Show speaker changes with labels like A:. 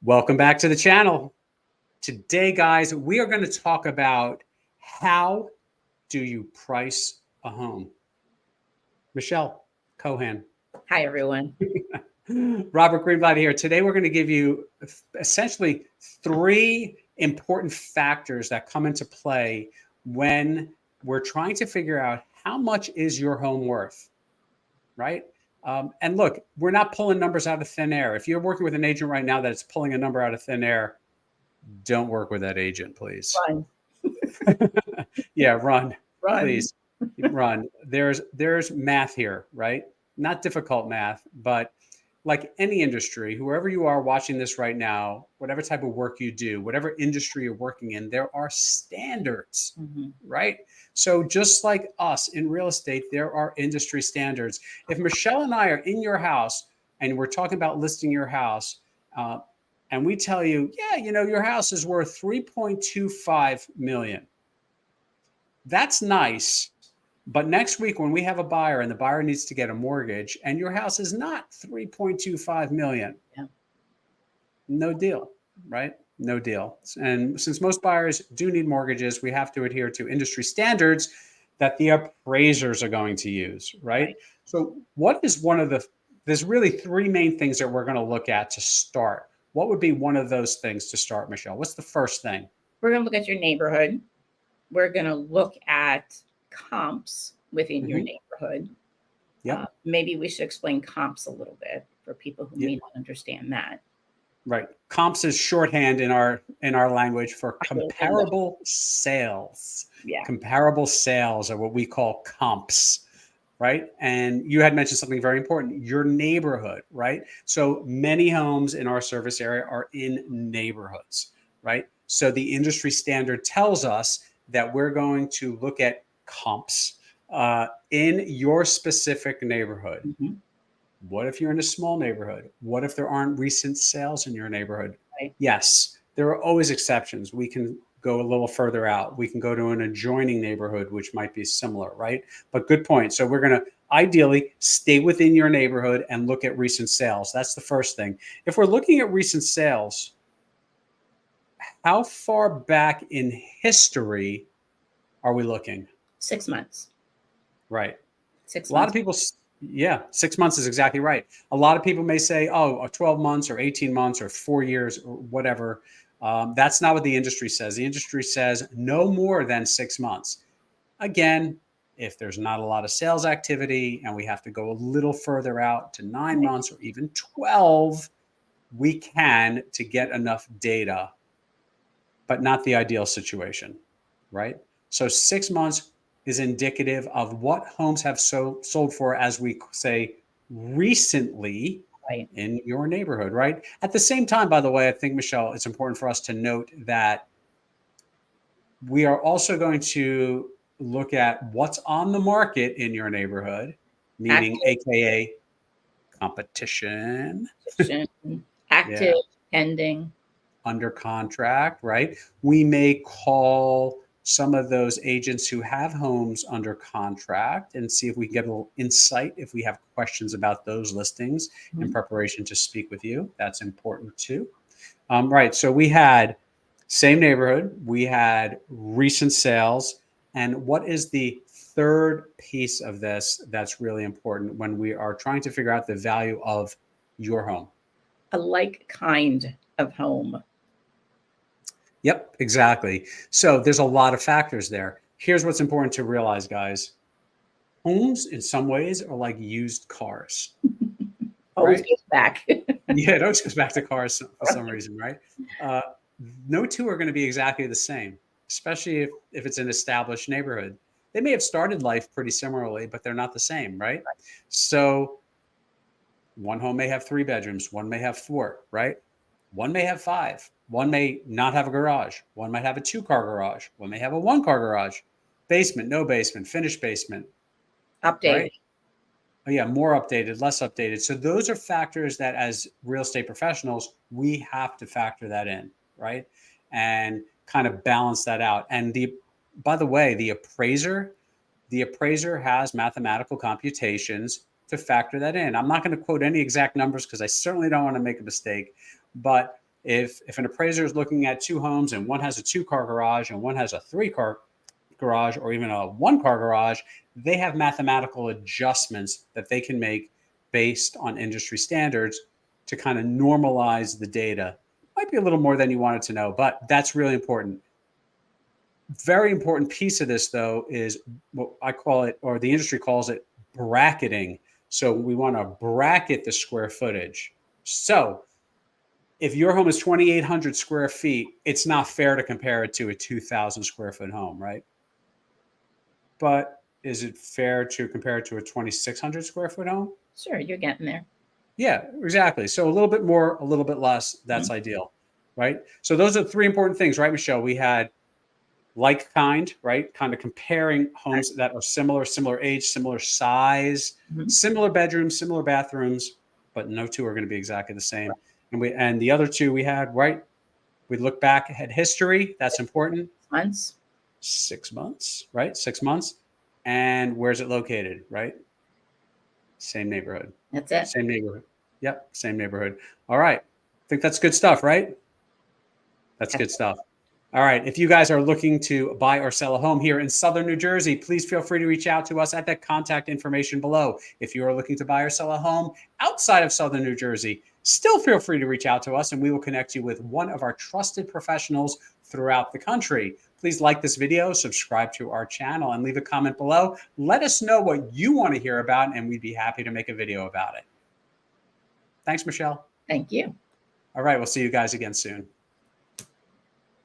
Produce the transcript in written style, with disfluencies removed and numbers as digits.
A: Welcome back to the channel. Today, guys, we are going to talk about how do you price a home. Michelle Cohan.
B: Hi, everyone.
A: Robert Greenblatt here. Today, we're going to give you essentially three important factors that come into play when we're trying to figure out how much is your home worth, right? And look, we're not pulling numbers out of thin air. If you're working with an agent right now that's pulling a number out of thin air, don't work with that agent, please.
B: Run.
A: Yeah, run,
B: Run.
A: please. Run. There's math here, right? Not difficult math, but like any industry, whoever you are watching this right now, whatever type of work you do, whatever industry you're working in, there are standards, right? So just like us in real estate, there are industry standards. If Michelle and I are in your house and we're talking about listing your house, and we tell you, yeah, you know, your house is worth 3.25 million. That's nice. But next week, when we have a buyer and the buyer needs to get a mortgage and your house is not 3.25 million, no deal, right? No deal. And since most buyers do need mortgages, we have to adhere to industry standards that the appraisers are going to use, right? So what is there's really three main things that we're going to look at to start. What would be one of those things to start, Michelle? What's the first thing?
B: We're going to look at your neighborhood. We're going to look at comps within your neighborhood.
A: Yeah.
B: Maybe we should explain comps a little bit for people who may not understand that.
A: Right. Comps is shorthand in our language for comparable sales.
B: Yeah.
A: Comparable sales are what we call comps, right? And you had mentioned something very important, your neighborhood, right? So many homes in our service area are in neighborhoods, right? So the industry standard tells us that we're going to look at comps in your specific neighborhood. What if you're in a small neighborhood? What if there aren't recent sales in your neighborhood?
B: Right.
A: Yes, there are always exceptions. We can go a little further out. We can go to an adjoining neighborhood, which might be similar, right? But good point. So we're going to ideally stay within your neighborhood and look at recent sales. That's the first thing. If we're looking at recent sales, how far back in history are we looking?
B: 6 months.
A: Right.
B: 6 months.
A: A lot of people, yeah, 6 months is exactly right. A lot of people may say, oh, 12 months or 18 months or 4 years or whatever. That's not what the industry says. The industry says no more than 6 months. Again, if there's not a lot of sales activity and we have to go a little further out to 9 months or even 12, we can to get enough data, but not the ideal situation, right? So 6 months is indicative of what homes have sold for, as we say, recently in your neighborhood, right? At the same time, by the way, I think, Michelle, it's important for us to note that we are also going to look at what's on the market in your neighborhood, meaning AKA competition.
B: Active, pending.
A: Under contract, right? We may call some of those agents who have homes under contract and see if we can get a little insight if we have questions about those listings in preparation to speak with you. That's important too. Right. So we had same neighborhood, we had recent sales. And what is the third piece of this that's really important when we are trying to figure out the value of your home?
B: A like kind of home.
A: Yep, exactly. So there's a lot of factors there. Here's what's important to realize, guys. Homes, in some ways, are like used cars.
B: Always goes back.
A: Yeah, it always goes back to cars for some reason, right? No two are going to be exactly the same, especially if it's an established neighborhood. They may have started life pretty similarly, but they're not the same, right? So one home may have 3 bedrooms, one may have 4, right? One may have 5. One may not have a garage. One might have a 2-car garage. One may have a 1-car garage. Basement, no basement, finished basement.
B: Updated.
A: Right? Oh, yeah, more updated, less updated. So those are factors that as real estate professionals, we have to factor that in, right? And kind of balance that out. And by the way, the appraiser has mathematical computations to factor that in. I'm not going to quote any exact numbers because I certainly don't want to make a mistake, but if an appraiser is looking at two homes and one has a 2-car garage and one has a 3-car garage or even a 1-car garage, they have mathematical adjustments that they can make based on industry standards to kind of normalize the data. Might be a little more than you wanted to know, but that's really important. Very important piece of this, though, is what I call it, or the industry calls it, bracketing. So we want to bracket the square footage. So if your home is 2,800 square feet, it's not fair to compare it to a 2,000 square foot home, right? But is it fair to compare it to a 2,600 square foot home?
B: Sure, you're getting there.
A: Yeah, exactly. So a little bit more, a little bit less, that's ideal, right? So those are 3 important things, right, Michelle? We had like kind, right? Kind of comparing homes that are similar age, similar size, similar bedrooms, similar bathrooms, but no two are going to be exactly the same. And the other 2 we had, right? We look back at history. That's important.
B: Months.
A: 6 months, right? 6 months. And where's it located, right? Same neighborhood.
B: That's it.
A: Same neighborhood. Yep, same neighborhood. All right. I think that's good stuff, right? That's good stuff. All right. If you guys are looking to buy or sell a home here in Southern New Jersey, please feel free to reach out to us at the contact information below. If you are looking to buy or sell a home outside of Southern New Jersey, still feel free to reach out to us and we will connect you with one of our trusted professionals throughout the country. Please like this video, subscribe to our channel, and leave a comment below. Let us know what you want to hear about, and we'd be happy to make a video about it. Thanks, Michelle.
B: Thank you.
A: All right. We'll see you guys again soon.